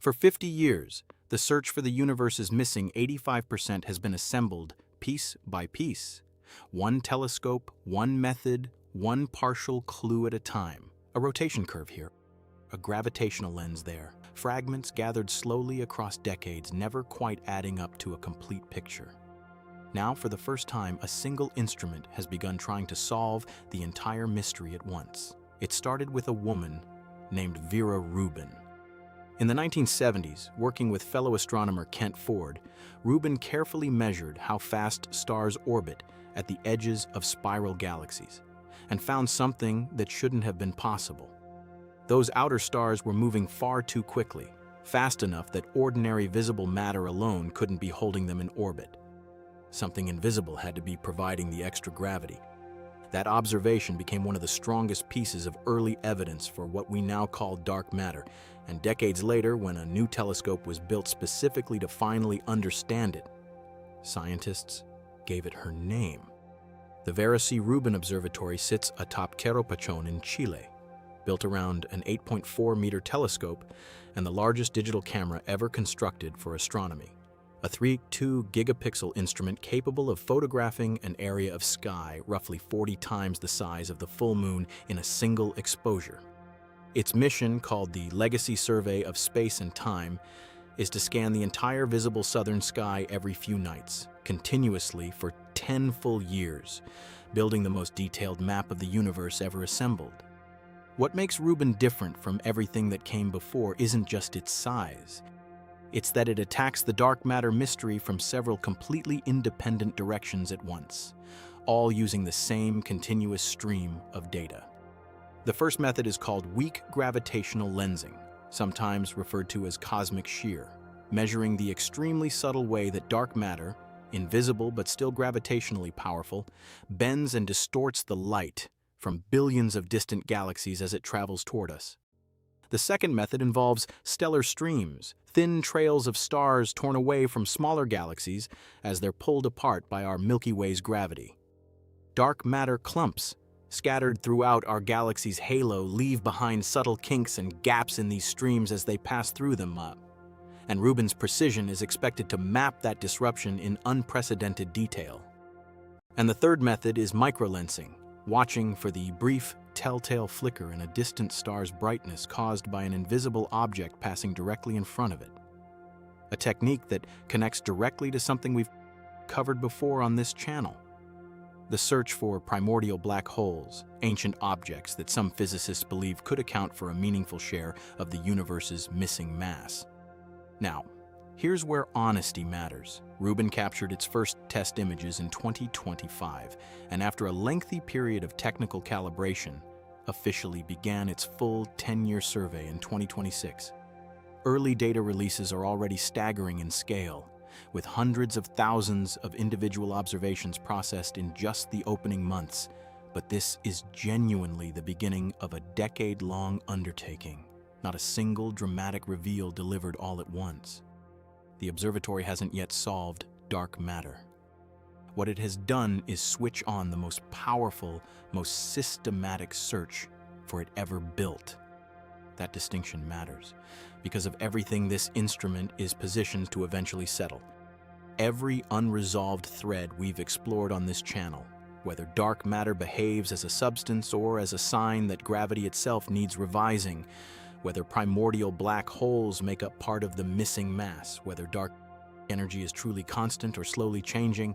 For 50 years, the search for the universe's missing 85% has been assembled piece by piece. One telescope, one method, one partial clue at a time. A rotation curve here, a gravitational lens there. Fragments gathered slowly across decades, never quite adding up to a complete picture. Now, for the first time, a single instrument has begun trying to solve the entire mystery at once. It started with a woman named Vera Rubin. In the 1970s, working with fellow astronomer Kent Ford, Rubin carefully measured how fast stars orbit at the edges of spiral galaxies, and found something that shouldn't have been possible. Those outer stars were moving far too quickly, fast enough that ordinary visible matter alone couldn't be holding them in orbit. Something invisible had to be providing the extra gravity. That observation became one of the strongest pieces of early evidence for what we now call dark matter, and decades later, when a new telescope was built specifically to finally understand it, scientists gave it her name. The Vera C. Rubin Observatory sits atop Cerro Pachon in Chile, built around an 8.4-meter telescope and the largest digital camera ever constructed for astronomy. A 3.2 gigapixel instrument capable of photographing an area of sky roughly 40 times the size of the full moon in a single exposure. Its mission, called the Legacy Survey of Space and Time, is to scan the entire visible southern sky every few nights, continuously for 10 full years, building the most detailed map of the universe ever assembled. What makes Rubin different from everything that came before isn't just its size. It's that it attacks the dark matter mystery from several completely independent directions at once, all using the same continuous stream of data. The first method is called weak gravitational lensing, sometimes referred to as cosmic shear, measuring the extremely subtle way that dark matter, invisible but still gravitationally powerful, bends and distorts the light from billions of distant galaxies as it travels toward us. The second method involves stellar streams, thin trails of stars torn away from smaller galaxies as they're pulled apart by our Milky Way's gravity. Dark matter clumps, scattered throughout our galaxy's halo, leave behind subtle kinks and gaps in these streams as they pass through them. And Rubin's precision is expected to map that disruption in unprecedented detail. And the third method is microlensing, watching for the brief, telltale flicker in a distant star's brightness caused by an invisible object passing directly in front of it. A technique that connects directly to something we've covered before on this channel: the search for primordial black holes, ancient objects that some physicists believe could account for a meaningful share of the universe's missing mass. Now, here's where honesty matters. Rubin captured its first test images in 2025, and after a lengthy period of technical calibration, officially began its full 10-year survey in 2026. Early data releases are already staggering in scale, with hundreds of thousands of individual observations processed in just the opening months. But this is genuinely the beginning of a decade-long undertaking, not a single dramatic reveal delivered all at once. The observatory hasn't yet solved dark matter. What it has done is switch on the most powerful, most systematic search for it ever built. That distinction matters, because of everything this instrument is positioned to eventually settle. Every unresolved thread we've explored on this channel, whether dark matter behaves as a substance or as a sign that gravity itself needs revising, whether primordial black holes make up part of the missing mass, whether dark energy is truly constant or slowly changing,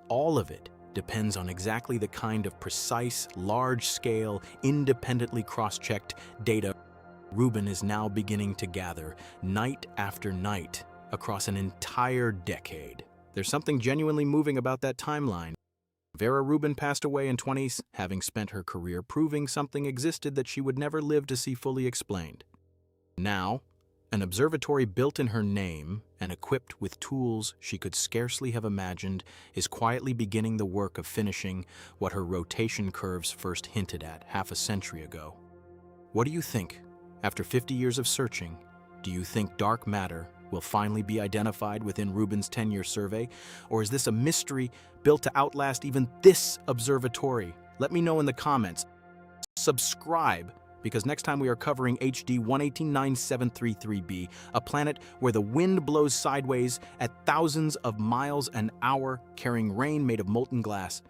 all of it depends on exactly the kind of precise, large-scale, independently cross-checked data Rubin is now beginning to gather night after night across an entire decade. There's something genuinely moving about that timeline. Vera Rubin passed away in 20s, having spent her career proving something existed that she would never live to see fully explained. Now, an observatory built in her name and equipped with tools she could scarcely have imagined is quietly beginning the work of finishing what her rotation curves first hinted at half a century ago. What do you think? After 50 years of searching, do you think dark matter will finally be identified within Rubin's 10-year survey? Or is this a mystery built to outlast even this observatory? Let me know in the comments. Subscribe, because next time we are covering HD 11897333b, a planet where the wind blows sideways at thousands of miles an hour, carrying rain made of molten glass.